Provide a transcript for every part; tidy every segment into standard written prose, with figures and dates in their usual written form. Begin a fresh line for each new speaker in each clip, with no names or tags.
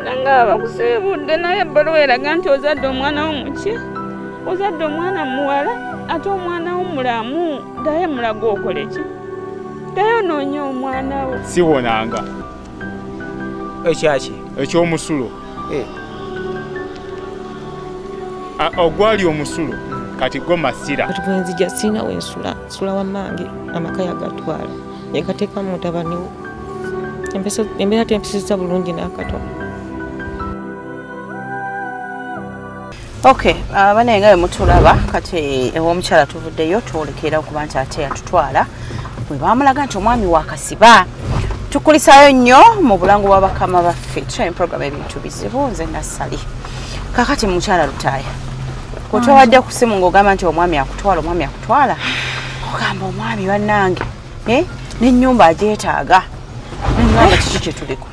nanga bakusibudde naye ebbaluwa eraga nti ozadde omwana wo muki ozadde omwana muwala ate omwana wo mulamu ddayo mulaga okole ki ddayo noonya omwana wo
siwonanga
ekyaki
ekyomusulo ogwali omusulo kati go masira
kati bwenzija sina wensula sula wa mange amaka yagatwala yakateeka mu mutabani wo embeera tempisiza bulungi n'akatono.
Okay, banaye nga mutulaba kati ew'omukyala tuvuddeyo twolekera okuba nti ate yatutwala bwe baamulaga nti omwami wakasiba tukulisayo nnyo mu bulango bwa bakama baffe training program ebintu bizibu nze Nassali kakati mukyala Lutaaya kutwadde ku simu ng'ogamba nti omwami akutwala ogamba omwami bannange n'ennyumba agyetaaga n'ennyumba kiki kye tuliko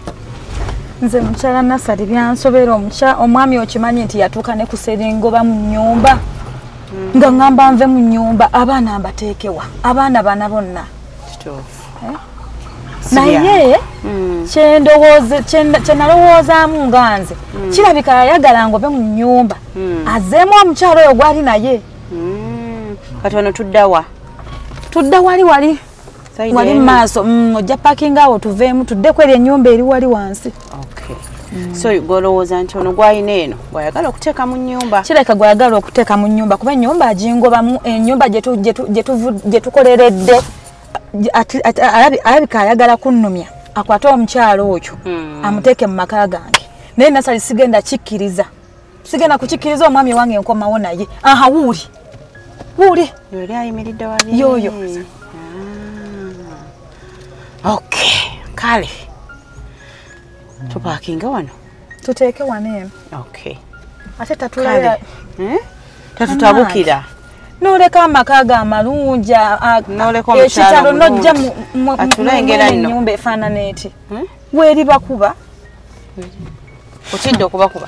nze mukyala Nassali byansobera omwami okimanyi nti yatuuka ne kuseringoba mu nnyumba nga ngamba nve mu nnyumba abaana mbateekewa abaana bana bonna naye kyenalowoozaamu nga nze kirabika yayagala ngobe mu nnyumba azeemu omukyalo oyo gwali naye
kati ono tudda wali mu maaso ojja pakinga awo tuveemu tuddeko eri ennyumba eri wali wansi. So golowooza nti ono gwalina eno gwayagala okuteeka mu nnyumba
kirabika gwayagala okuteeka mu nnyumba kuba ennyumba agingobamu ennyumba gye tukoleredde alabika ayagala kunnumya akwate omukyalo oyo amuteeke mu maka gange naye Nassali sigenda kukikkiriza omwami wange nkomawo naye aha wuuli
yoli ayimiridde wali
yoyo.
Okay kale tupakinga wano
tuteeke wano eno ate tatulaya
tatutabukira
noleka amaka amalungi ekitalo nojja mu nnyumba efaanana eti bweri bakuba
otidde okubakuba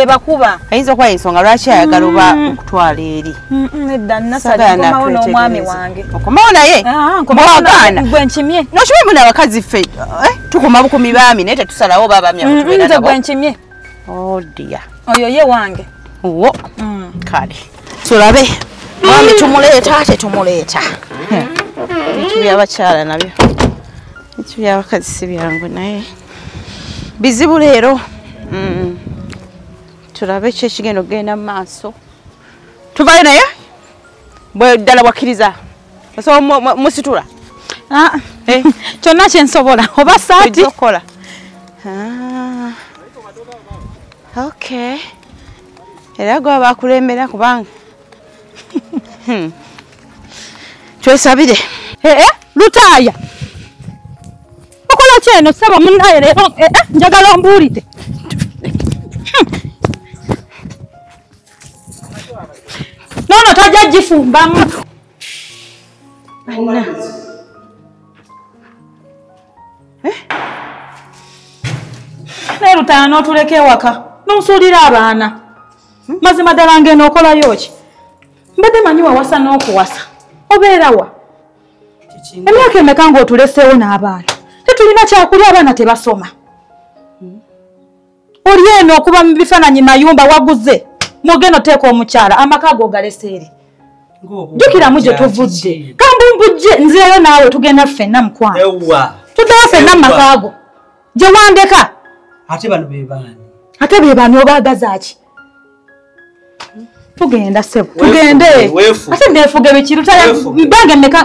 bakuba
ayinza okuba ensonga lwaki ayagala oba okutwala eri
nedda Nassali nkomawo n'omwami wange
okomawo naye mwagaana
gwenkimye
nokimye muna abakazi ffe tukoma bukumi baami naye tetusalawo babami
nze gwenkimye
dia
oyo ye wange
wo kale tulabe mwami tumuleeta ate tumuleeta ebintu by'abakyala nabyo ebintu by'abakazi si byangu naye bizibu leero tulabe ki ekigenda okugenda mu maaso tuvayo naye bwe ddala bwakkiriza osobola musitula
kyonna kyensobola oba saati
okukola okay era gwe bakulembera kubanga twesabire
Lutaaya okola kyeno saba munnaye leero njagala ombuulire nono tajja gifumbamu naye Lutaaya n'otuleka ewaka n'onsuulira abaana mazima ddala ngeno okolayo ki mbadde manyi wawasa n'okuwasa obeera wa emyaka emeka ng'otuleseewo n'abaana tetulina kyakulya abaana tebasoma oli eno okuba mu bifaananyi mayumba waguze mugeno teeka omukyala amaka ago ogaleseeri jjukiramu gye tuvudde kambumbujje nzireyo naawe tugenda ffenna mukwano tuddayo ffenna mu maka ago gye wandeka
ate bano be baani
ate be baani obaagazaaki tugenda sebo tugende ate neefuge bikiru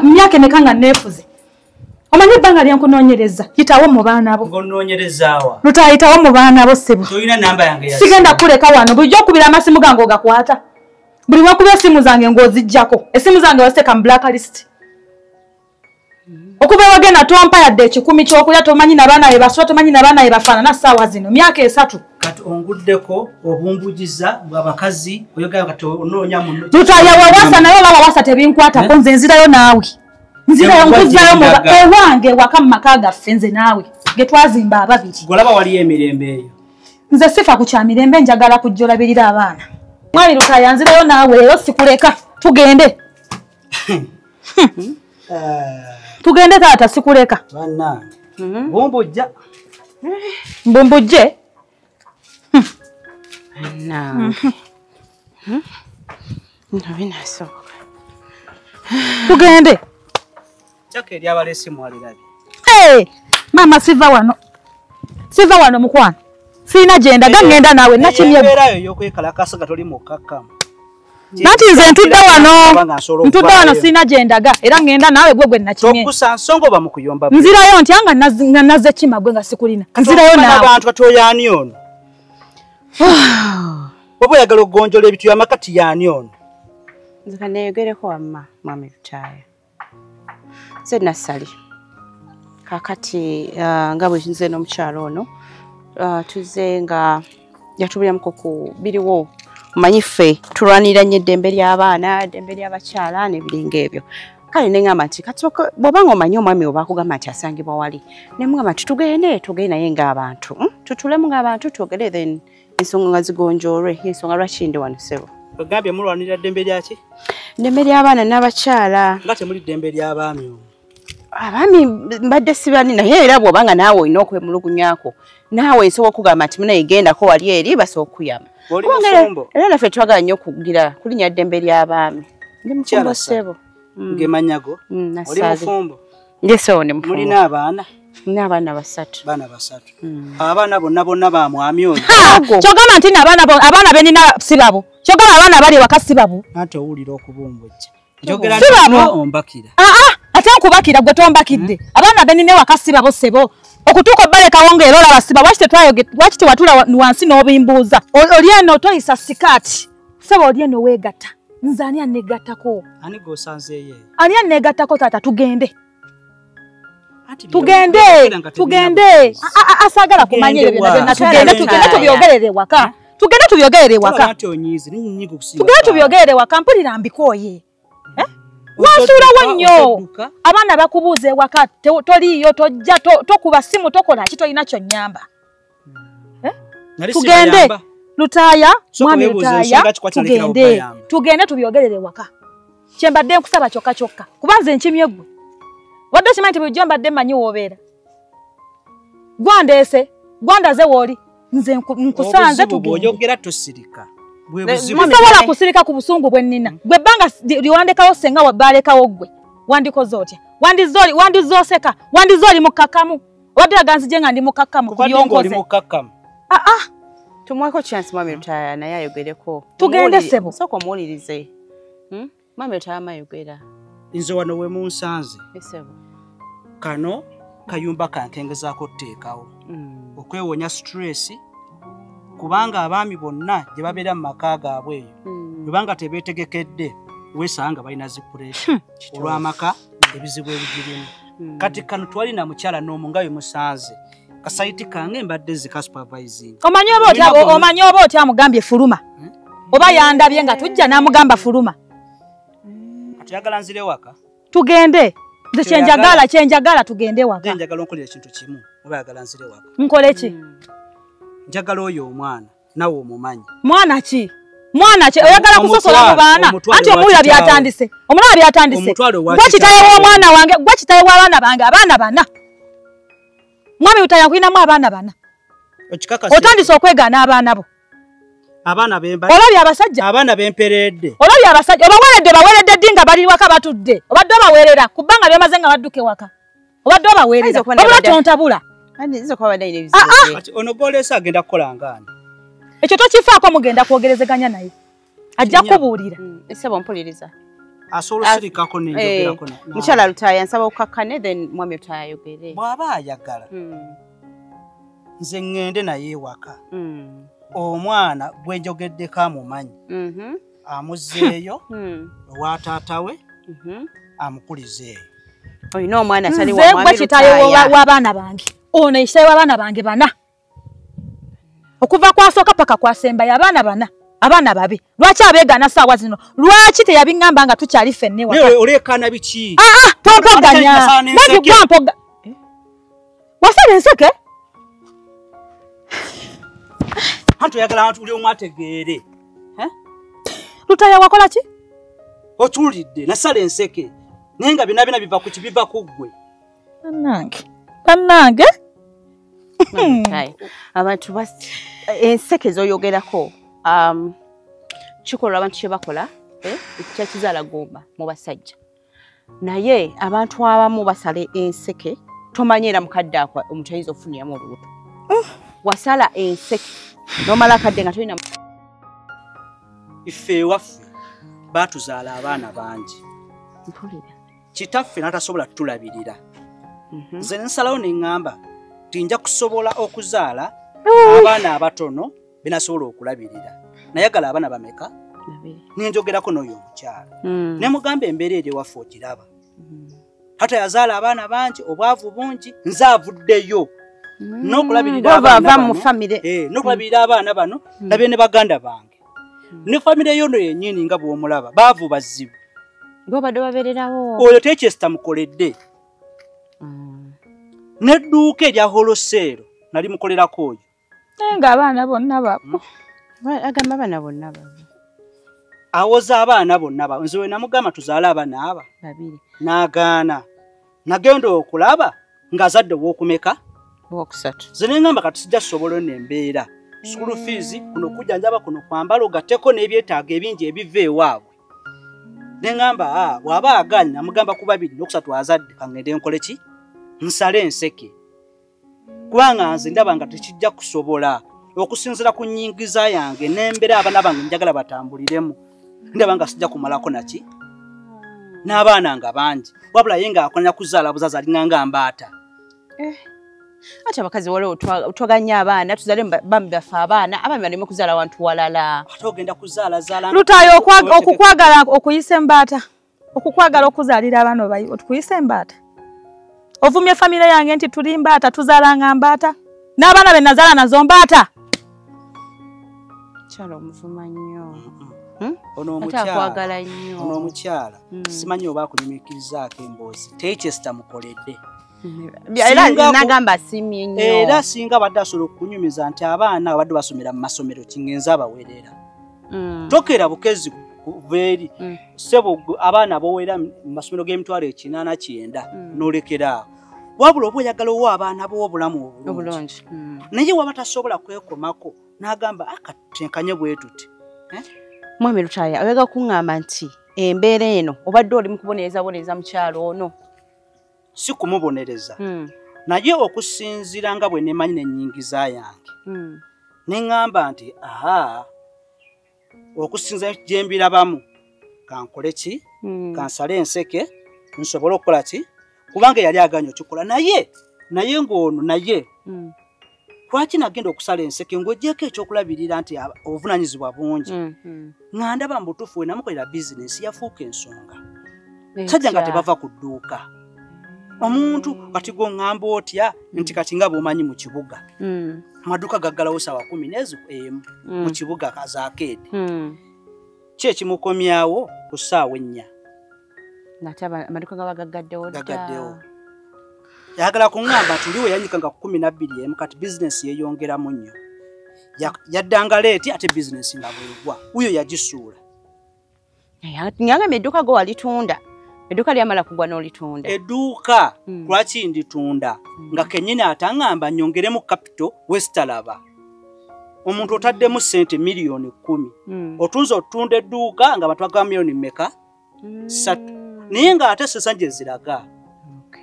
myaka emeka nga neefuze omanyi ebbanga lyenkunoonyereza yitawo mu baana bo Lutaaya yitawo mu baana bo sebo sigenda kuleka wano bulijjo okubira amasimu gange ogakwata buli wakuba esimu zange ng'oziggyako esimu zange wasiteeka mu blacklist okuba wagenda tompa yadde ekikumi kyokulya tomanyi nabaana be basula tomanyi nabaana be bafaanana ssaawa zino myaka 3
kati onguddeko obumbugiza bw'abakazi oyogera kati onoonya muno
Lutaaya wawasa naye oba wawasa tebinkwatako nze nzirayo naawe nzirayo nkuzzayo ewange waka mu maka gaffe nze naawe ge twazimba ababiri
golaba waliyo emirembe eyo
nze sifa ku kya mirembe njagala kujja olabirira abaana mwami Lutaaya nzirayo naawe leero sikuleka tugende tugende taata sikuleka
banna bumbujja
Mbumbuje.
Na. Nabina soka.
Tugende.
Chake lya balesi mwalirabi.
Mama siva wano. Siva wano mukwana. Sina jenda gangenda nawe nakimye.
Era yo kwekala kasaga toli mukaka.
Nati nze ntudde wano sina jendaga era ngenda nawe gwe nakimye.
Tokusa nsongo bamukuyomba.
Nzirayo ntanga naze kimagwe nga sikulina. Nzirayo nawe.
Abantu atoyani ono. Obo yagalo gonjola ebitu yamakati yani ono.
Nzika neyogereko amma mama Rutaya. Zena sali. Kakati ngabo nze no mchalo ono. Tuze nga yatubira mukoko biriwo manyife turanira nyedembe ly'abaana dembe ly'abakyala ne biringa ebyo kale nengamba nti katoko bobanga omanyi omwami obakugamba nti asangibwa wali nemugamba nti tugende naye ng'abantu tutulemu ng'abantu twogere then ensonga nga zigonjoolwe ensonga lwaki ndi wano ssebo
ogambye mulwanira dembe lyaki
dembe ly'abaana n'abakyala
nga temuli dembe ly'abaami
abaami mbadde sibani naye era bw'obanga naawe olina okwemulugunyako naawe nsobola okugamba nti munayigendako wali eri basobola okuyama era naffe twagala nnyo okugira kulinnya ddembe ly'abaami ndi mufumbo ssebo
ngemanyago oli mufumbo
ndesewo ndi mufumbo
mulina abaana
nina abaana basatu
abaana bonna ba mwami ono
kyogamba nti abaana benina sibabo kyogamba abaana bali waka sibabo
ate owulira okubumbujja njogera nti ombakira
ate nkubakira gwe tombakidde abaana benina waka sibabo sebo okutuuka balekawo ng'era olaba siba waki tewatula wansi n'obimbuuza oli eno otoyisa sikaati sebo oli eno weegatta nze ani anneegattako
ani g'osanzeeyo
ani anneegattako taata tugende asagala kumanya ebyo byonna tugende tubyogerere waka tugende tubyogerere waka mpulira mbikooye Wasuulawo nnyo abaana bakubuuza ewaka toliiyo tojja tokuba simu tokola ki tolina kyonnyamba tugende Lutaaya mwami Lutaaya tugende tubyogerere waka kyembadde nkusaba kyokka kuba nze nkimye gwe wadde okimanyi nti bulijjo mbadde mmanyi woobeera gwandaze wooli nze nkusanze
tugende tosirika
Musobola kusirika ku busungu bwennina. Gwe banga liwandekawo senga wabalekawo gwe. Wandikoze otya? Wandizoseka. Wandizoli mukakamu. Wadde aganzije nga ndi mukakamu kuyonkoze.
Tumwako chance mwami Rutaya naye ayogereko.
Tugende sebo.
Soko muwulirize. Mwami Rutaya mayogera.
Nze wano we munsanze.
Sebo.
Kano kayumba kankengezaako tteekawo. Okwewonya stress. Kubanga abaami bonna gye babeera mu maka gaabwe eyo bwebanga tebeetegekedde weesanga balina zipuresha olw'amaka ebizibu ebigirimu kati kano twalina mukyala n'omu nga bwe musanze kasayiti kange mbadde zika supervising
omanyi oba otya amugambye fuluma oba yandabye nga tujja n'amugamba fuluma
tuyagala nzire waka
tugende nze kyenjagala tugende waka
njagala onkolera ekintu kimu oba yagala nzire waka
nkole ki
njagala oyo omwana nawe omumanyi
mwana ki oyagala kusosola mu baana anti omulira byatandise gwekitaye w'omwana wange gwekitaye w'abaana bange abaana bana mwami Rutaya kulinamu abaana bana otandise okwegaana abaana bo olabye abasajja
abaana bemperedde
olabye abasajja baweredde ddi nga bali waka batudde obadde obaweerera kubanga byamaze nga badduke waka obadde obaweerera obula tontabula
ono golesa agenda kukola ngaani
ekyo tokifaako mugenda kwogerezeganya naye ajja kubuulira
esebo mpuliriza
asobola osirikako nenjogerako
mukyala Rutaya nsaba okukakkane then mwami Rutaya ayogere
bw'aba ayagala nze ŋŋende naye ewaka omwana gwe njogeddeko amumanyi amuzzeeyo owa taata we amukulizeeyo
olina omwana atali
wa mwami Rutaya w'abaana bange ono ekitaye w'abaana bange bana okuva kwasooka paka kwasembayo abaana babi lwaki abeegaana saawa zino lwaki teyabiŋŋamba nga tukyali ffenne waka
oleekaana biki
tompoganya nagi gwampoga wasala enseke
anti oyagala abantu buli omu ategeere
Rutaya wakola ki
otuulidde nasala enseke naye nga byonna biva ku ggwe
bannange
abantu enseke zoyogerako kikolwa abantu kye bakola kyakizaala gomba mu basajja naye abantu abamu basala enseke tomanyiira mukadde akwa omuntu ayinza okufuniramu olubuto wasala enseke nomala akadde nga tolina
ife ewaffe baatuzaala abaana bangi kitaffe n'atasobola tutulabirira nze nsalawo ne ŋŋamba tinja kusobola okuzaala abaana abatono benasobola okulabirira nayagala abaana bameka nenjogerako n'oyo omukyala ne mugamba embeera eri ewaffe ogiraba hata yazaala abaana bangi obwavu bungi nze avuddeyo n'okulabirira abaana bano nabye ne baganda bange ne famire yono yennyini nga bw'omulaba baavu bazzibu
ng'obadde babeererawo
oyo tekyesita mukoledde n'edduuka erya holoseero nali mukolerako oyo
ng'abaana bonna babo
agamba abaana bonna babo
awoza abaana bonna babo nze we namugamba tuzaale abaana aba
babiri
n'agaana nagenda okulaba ng'azadde w'okumeka
wokusatu
ze ne ŋŋamba kati sijja kusobola n'embeera school fees kuno kujjanjaba kuno kwambala ogatteko n'ebyetaago ebingi ebiva ewaabwe ne ŋŋamba bw'aba agaanye namugamba ku babiri n'okusatu azadde kangende nkole ki nsale enseke kubanga nze ndaba nga tekijja kusobola okusinziira ku nnyingiza yange n'embeera abaana bange njagala batambuliremu ndaba nga sijja kumalako naki n'abaana nga bangi wabula ye ng'akonya kuzaala buzazi alinganga mbaata
ati abakazi waliwo twaganya abaana tuzaale bami baffe abaana abami baleme kuzaala wantu walala
ate ogenda kuzaalazaala
lutayo okukwagala okuyisa embaata okukwagala okuzaalira abaana otukuyisa embaata ovumye famire yange nti tuli mbaata tuzaalanga mbaata n'abaana be nazaala nazo mbaata
kyalo omuvuma nnyo
ono omukyala simanyi oba akunyumikirizaako emboozi tekyesita mukoledde
nagamba asimye nnyo
era singa badde asobola okukunyumiza nti abaana abadde basomera mu masomero kingenza abawerera tokera bukezi kuveeri sebo abaana bowera mu masomero g'emitwalo 89 n'olekeraawo wabula oba oyagala owa abaana b'obulamu obulungi naye waba tasobola kwekomako n'agamba akatenkanye bwe tuti
mwami Lutaya oyagala kuŋŋamba nti embeera eno obadde oli mu kubonereza mukyalo ono
si kumubonereza naye okusinziira nga bwe nemanyi n'ennyingiza yange ne ŋŋamba nti okusinziira gye mbirabamu kankole ki kansale enseke nsobole okukola ki kubanga yali aganye okikola naye ng'ono naye lwaki nagenda okusala enseke ng'oggyeko ekyokulabirira nti obuvunanyizibwa bungi nga ndaba mu butuufu we namukolera bizinesi yafuuka ensonga sajja nga tebava ku dduuka omuntu kati goŋŋamba otya nti kati nga bw'omanyi mu kibuga amaduuka gaggalawo ssaawa 11 mu kibuga kazaakeedi ki ekimukomyawo ku ssaawa 4
ngate amaduuka gaba gaggaddewo
yagala kuŋŋamba nti ndiwe yanyika nga 12 kati bizinesi yeeyongeramu nnyo yaddanga leeti ate bizinesi nga bwegwa uyo yagisuula
ngamba edduuka go walitunda edduuka lyamala kugwa n'olitunda
edduuka lwaki nditunda nga kennyini ataŋŋamba nnyongeremu kapito wesitalaba omuntu otaddemu sente miliyoni 10 otunza otunda edduuka nga batwaga miliyoni mmeka 3 naye ng'ate sesanje ziraga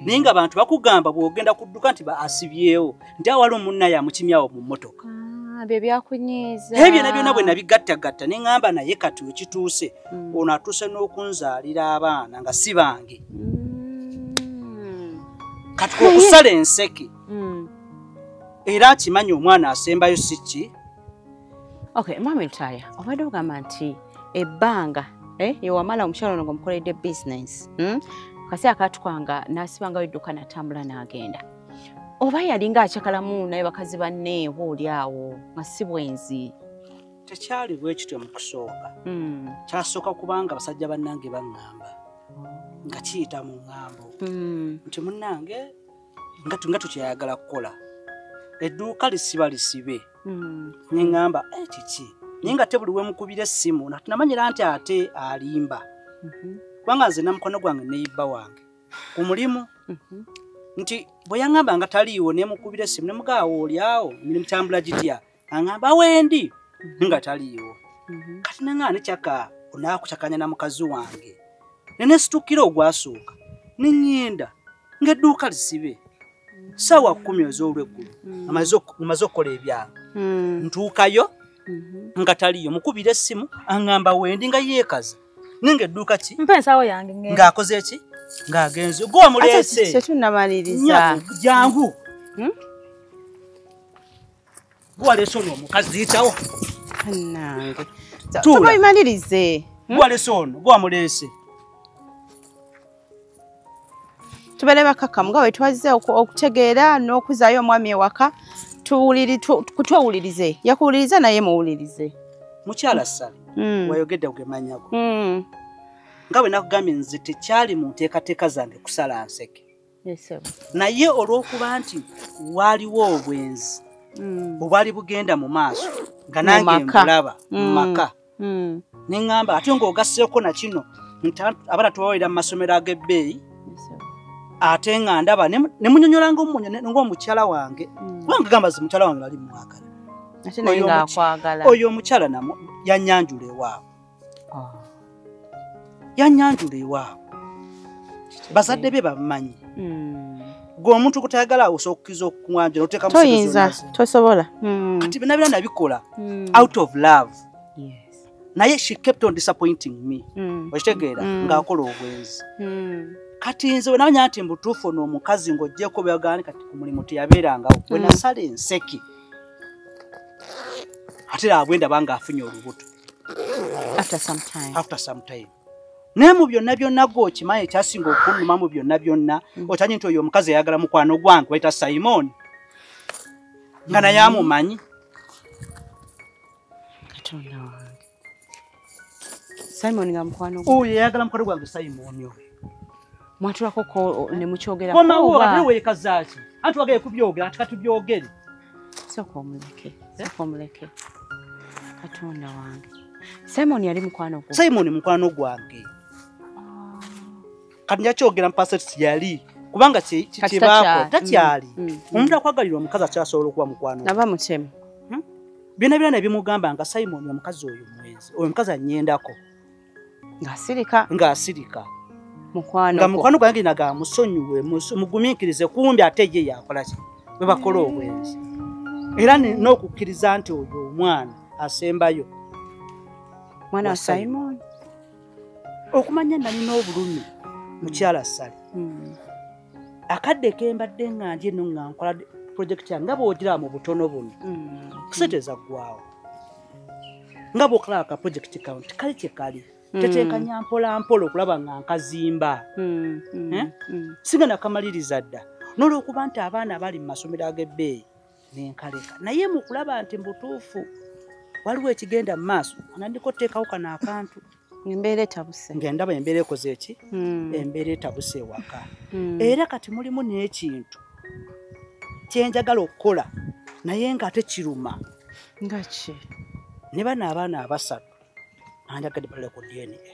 naye nga abantu bakugamba bw'ogenda ku dduuka nti asibyewo nti awali omunnaye amukimyawo mu mmotoka
bye byakunyiiza
ebyo byonna bwe nabigattagatta ne ŋŋamba naye kati wekituuse ono atuuse n'okunzaalira abaana nga si bange kati kwokusala enseke era akimanyi omwana asembayo si ki
mwami Lutaya obadde ogamba nti ebbanga ewamala omukyalo ono ng'omukoledde bizinesi kaseera katwanga n'asibangayo edduuka natambula n'agenda oba yalinga akyakalamu naye bakazi banne oli awo nga si bwenzi
tekyali bwe kityo mu kusooka kyasooka kubanga basajja bannange baŋŋamba nga kiyita mu ŋŋambo nti munnange nga tukyayagala kukola edduuka lisiba lisibe ne ŋŋamba kiki naye nga te buli we mukubira essimu natumanyira nti ate alimba kubanga nze namukono gwange neyibba wange ku mulimu nti bwe yaŋŋamba nga taliiwo ne mukubira essimu ne mugaawo oliawo emirimu tambula gitya aŋŋamba wendi nga taliiwo kati naŋŋaa ne kyaka onaakukyakanya na mukazi wange ne situkkira ogwasooka ne ŋŋenda ng'edduuka lisibe ssaawa 10 ez'olweggulu amaze okukola ebyange ntuukayo nga taliiyo mukubira essimu aŋŋamba wendi nga yeekaza ninga edduuka ki
mpa ensaawo yange
ng'akoze eki ng'agenze gwe wamuleese
tetunnamaliriza
jangu gwe waleese ono omukazi yitawo
nange tubayimalirize
gwe waleese ono gwe wamuleese
tubeere bakakamu nga bwe twazze okutegeera n'okuzaayo omwami ewaka twewulirize yakuwuliriza naye muwulirize
mukyala Sally wayogedde kugemanyako nga bwe nakugambye nze tekyali mu nteekateeka zange kusala nseke naye olw'okuba nti waaliwo obwenzi obwali bugenda mu maaso nga nange mbulaba mu maka ne ŋŋamba ate ng'ogasseeko na kino nti abaana tubawaira mu masomero ag'ebbeeyi ate nga ndaba ne munyonyola ng'omukyala wange kubanga gamba zi mukyala wange bali mwagala oyo omukyala namo yanyanjula ewaabwe yanyanjula ewaabwe bazadde be bamumanyi gwe omuntu kutayagala osobola okukkiriza okuwanjula oteeka
toyinza tosobola
kati bina bina nabikola out of love naye she kept on disappointing me okitegeera ng'akola obwenzi kati nze bwe namanya nti mbutuufu n'omukazi ng'oggyeko byagani kati ku mulimu teyabeerangawo bwe nasala enseki ate abwenda banga afunye olubuto after some time naye mu byonna byonna gwe okimanyi ekyasinga okunnuma mu byonna byonna okimanyi nti oyo omukazi ayagala mukwano gwange bayita Simon nga naye amumanyi
katonda wange Simon nga mukwano
gwange oyo yayagala mukwano gwange Simon oyo
mwatulako ne mukyogera
komawo ate weekazaaki anti wagaye kubyogera ati katubyogere
sooka omuleke katonda wange Simon yali mukwano gwo
Simon mukwano gwange kati njakyogera mpaseti yali kubanga kyebaako takyali omuntu akwagalira omukazi akyasobola okuba mukwano
naba mutemu
byonna byonna ebimugamba nga Simon omukazi oyo mwezi oyo omukazi annyendako ng'asirika nga mukwano gwange naga musonyiwe mugumiikirize kumbi ate ye yakola ki bwe bakola obwenzi era n'okukkiriza nti oyo omwana asembayo
mwana wa Simon
okumanya nalina obulumi mukyala Sally akadde kembadde nga ndye no nga nkola project yange nga bw'ogira mu butono buno kuseteza ggwawo nga bw'okola aka project count kali kye kali teteekanya mpola mpola okulaba nga nkazimba singa nakamaliriza dda n'olwokuba nti abaana bali mu masomero ag'ebbeeyi nenkaleka naye mu kulaba nti mbutuufu waliwo ekigenda mu maaso anandiko teekawo kano akantu
embeera etabuse
ng'endaba embeera ekoze eki embeera etabuse ewaka era kati mulimu n'ekintu kyenjagala okukola naye ng'ate kiruma
nga ki
ne bano abaana abasatu anjagadde balale ku DNA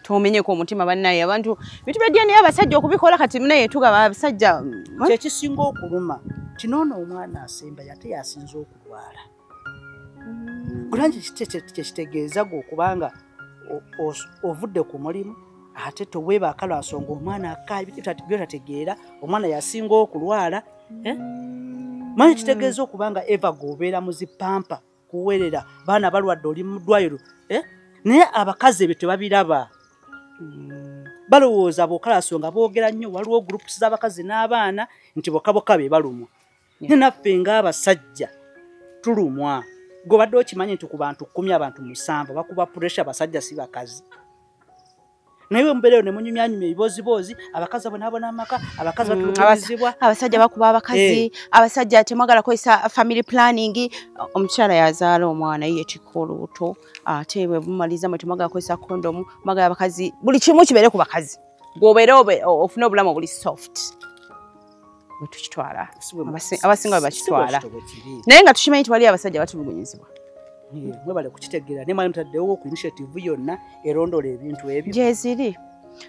tomenyeko omutima bannaye abantu bintu bya DNA abasajja okubikola kati munaye tugaba abasajja
kyekisinga okuluma kinoono omwana asemba yate yasinza okulwala kulangi kyekitegeeza gwe okubanga ovudde ku mulimu ate toweeba akalwasonga omwana byotategeera omwana yasinga okulwala manyi kitegeeza okubanga eva gwobeera muzipampa kuwerera baana balwadde oli mu ddwaliro naye abakazi ebyo tebabiraba balowooza bookalasonga boogera nnyo waliwo groups z'abakazi n'abaana nti bokaboka be balumwa ne naffe ng'abasajja tulumwa gobadde okimanyi nti ku bantu 10 abantu 7 bakuba pressure basajja si bakazi naye mbeerero ne munyumyanyumya ebiboozibozi abakazi abonabona amaka abakazi batulumizibwa
abasajja bakuba abakazi abasajja temwagala kwesa family planning omukyala yazaala omwana ye kikuluto ate bwe bumaliza mwe temwagala kwesa kondomu mwagala abakazi buli kimu kibeere ku bakazi gwobeere ofune obulamu buli soft tukitwala abasinga bakitwala naye nga tukimanyi nti wali abasajja batulugunyizibwa
mwebale kukitegeera ne mwali mutaddewo ku initiative yonna erondola ebintu ebyo
gyeziri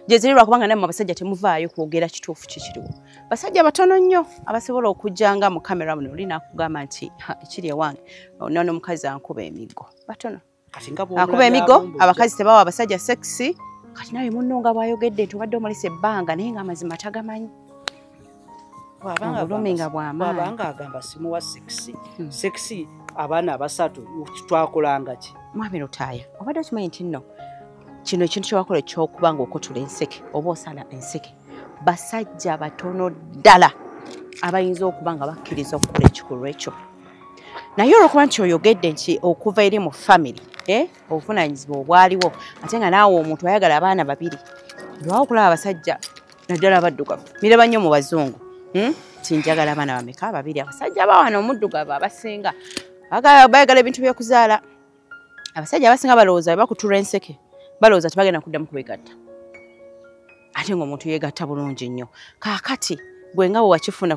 Jezirirwa kubanga namwe abasajja temuvaayo kwogera kituufu kikiriwo. Basajja batono nnyo abasobola okujjanga mu kamera muno oli n'akugamba nti ekiri ewange ono mukazi ankuba emigo. Batono. Akuba emigo abakazi tebawa abasajja sexy. Kati nawe munno nga bw'ayogedde nti obadde omulisa ebbanga naye nga amazima tagamanyi. Obulumi nga bw'amaanyi.
Wabanga agamba simuwa sexy. Sexy abaana abasatu twakolanga ki?
Mwami Lutaaya, obadde okimanyi nti nno kino ekintu kyewakola ekyokuba ng'okotula enseke oba osala enseke basajja batono ddala abayinza okuba nga bakkiriza okukola ekikolwa ekyo. Naye olwokuba nti oyogedde nti okuva eri mu family obuvunaanyizibwa obwaliwo ate nga naawe omuntu ayagala abaana babiri lwawo okulaba abasajja naddala abaddugavu miraba nnyo mu bazungu tinjagala abaana bameka babiri abasajja bawana omuddugavu abasinga bayagala ebintu by'okuzaala. Abasajja abasinga balowooza bakutula enseke balowooza tebagenda kuddamu kubegatta ate ng'omuntu yeegatta bulungi nnyo. Kaakati gwe nga bwewakifuna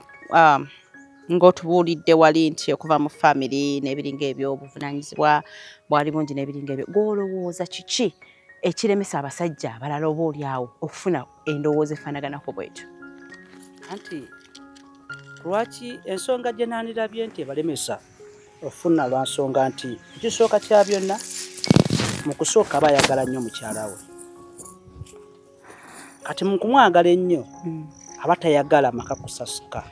ng'otubuulidde wali nti okuva mu family n'ebiringa ebyobuvunaanyizibwa bwali bungi n'ebiringa ebyo gw'olowooza kiki ekiremesa abasajja abalala oba oliawo okufuna endowooza efaanaganako bwetyo?
Anti lwaki ensonga gye naanirabye nti ebalemesa ofuna lwa nsonga nti ekisooka kya byonna mu kusooka aba ayagala nnyo mukyala we. Kati mu kumwagala ennyo aba tayagala maka kusasuka.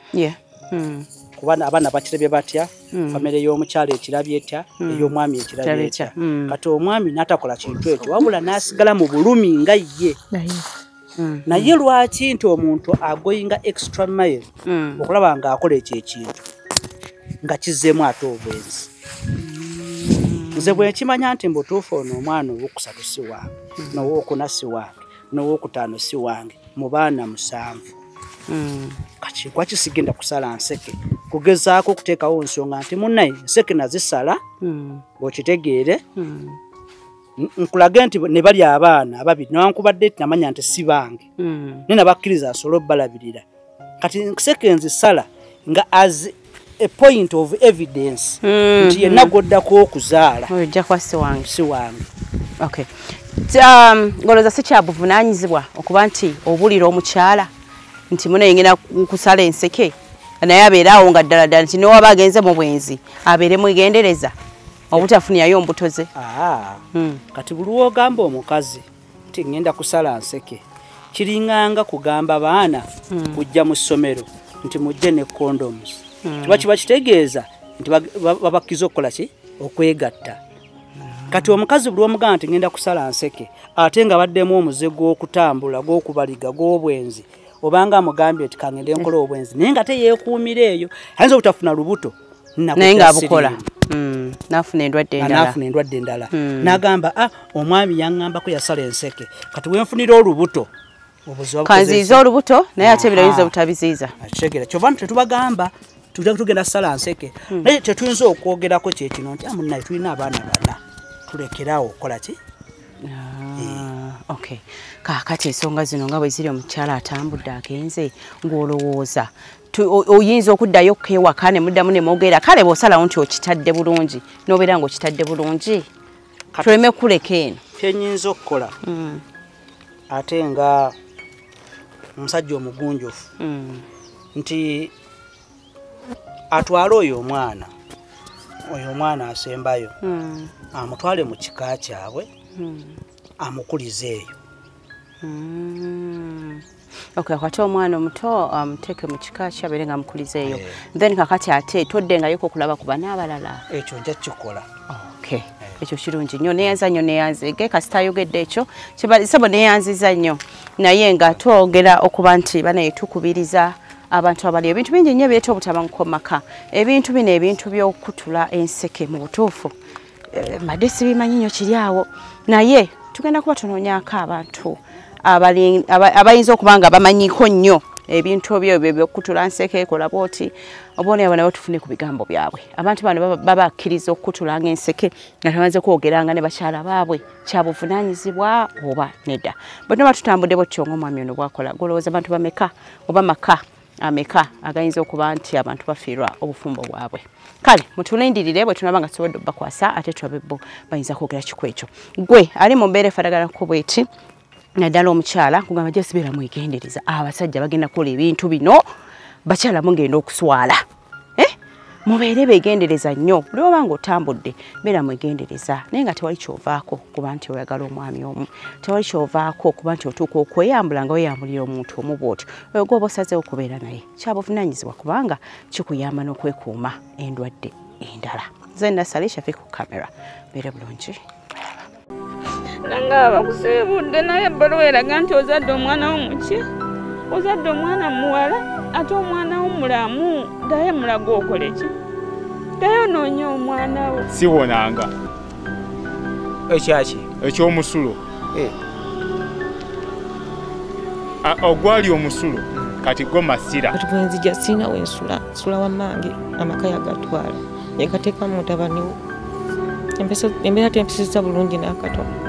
Kuba abaana bakirabye batya, famire y'omukyala ekirabye etya, ey'omwami ekirabye etya. Kati omwami n'atakola kintu ekyo wabula n'asigala mu bulumi nga ye. Naye lwaki nti omuntu agoyinga extra mile okulaba ng'akola ekyo ekintu nga kizeemu ate obwenzi. Nze bwe nkimanya nti mbutuufu ono omwana ow'okusatu si wange, n'ow'okuna si wange, n'ow'okutaano si wange, mu baana 7. Kati lwaki sigenda kusala nseke kugezaako okuteekawo nsonga nti munnaye nseke nazisala bw'okitegeere nkulage nti ne bali abaana ababiri newankubadde namanya nti si bange naye nabakkiriza asobole obbalabirira. Kati nseke nzisala nga as a point of evidence nti yenna gwoddako okuzaala
ojja kuba
si wange.
Okay. Ngoloza si kyabuvunaanyizibwa okuba nti obuulira omukyala nti muno yengena kusala enseke naye abeeraawo nga ddala ddala nti newaba agenze mu bwenzi abeere mwegendereza obutafunyayo mbuto ze.
Kati buli wogamba omukazi nti ngenda kusala nseke kiringanga kugamba baana kujja mu ssomero nti mujje ne condoms. Kiba kitegeeza nti babakkiza okukola ki? Okwegatta. Kati omukazi buli omugamba nti ngenda kusala nseke ate nga baddemu omuze gw'okutambula gw'okubaliga gw'obwenzi obanga amugambye nti kangende nkola obwenzi naye nga teyeekuumira eyo ayinza obutafuna lubuto
naye ng'abukola n'afuna
endwadde endala n'agamba omwami yaŋŋambako yasala enseke kati wenfunira olubuto
kanziiza olubuto naye ate birayinza obutabiziiza.
Kitegeera kyova nti tetubagamba tugenda kusala nseke naye tetuyinza okwogerako kyekino nti munnaye tulina abaana 4 tulekeraawo okukola ki?
Okay. Kaakati ensonga zino nga bwe ziri omukyala atambudde agenze ng'olowooza oyinza okuddayo kewaka ne muddamu ne mwogera kale bw'osalawo nti okitadde bulungi n'obeera ng'okitadde bulungi tuleme kuleka eno.
Kyenyinza okukola ate nga omusajja omugunjufu nti atwale oyo omwana asembayo amutwale mu kika kyabwe amukulize eyo.
Okay, kwate omwana omuto amuteeke mu kika kyabeere nga amukulize eyo then kakati ate toddengayo okulaba ku bana abalala.
Ekyo nja kikola.
Okay. Ekyo kirungi nnyo neyanzege kasita ayogedde ekyo kibalisabo neyanziza nnyo naye nga twogera okuba nti banaye tukubiriza abantu abali ebintu bingi nnyo bireeta obutabanguko maka ebintu bino ebintu by'okutula enseke mu butuufu mbadde sibimanyi nnyo kiri awo naye tugenda kuba tunoonyaako abantu abayinza okuba nga bamanyiko nnyo ebintu by'okutula nseke ekola bwoti oboone abo nabo tufune ku bigambo byabwe. Abantu bano babakkiriza okutula ng'enseke nga tebamaze kwogeranga ne bakyala baabwe kyabuvunaanyizibwa oba nedda. Bonna batutambudde bwotyo ng'omwami ono bwakola golowooza abantu bameka oba maka ameka agayinza okuba nti abantu bafiirwa obufumbo bwabwe. Kale mutulindirire bwe tunaba nga tusobodde obbakwasa ate tulabe bo bayinza kwogera kiku ekyo. Gwe ali mu mbeera efaanaganako bweti naddala omukyala kugamba gye sibeera mwegendereza abasajja bagenda kukola ebintu bino bakyala mugenda okuswala mubeere beegendereza nnyo buli oba nga otambudde beera mwegendereza naye nga tewali kyovaako kuba nti oyagala omwami omu tewali kyovaako kuba nti otuuka okweyambula nga weyambulira omuntu omu bw'otyo oyo gwoba osazeewo okubeera naye kyabuvunaanyizibwa kubanga kikuyamba n'okwekuuma endwadde endala nze Nassali Shafik ku kamera beere bulungi
nanga bakusiibudde naye ebbaluwa eraga nti ozadde omwana wo muki ozadde omwana muwala ate omwana wo mulamu ddayo mulaga okole ki ddayo noonya omwana wo
siwonanga
ekyaki
ekyomusulo ogwali omusulo kati go masira
kati bwenzija sina wensula sula wammange amaka yagatwala yekateekamu mutabani we embeera tempisiza bulungi n'akatono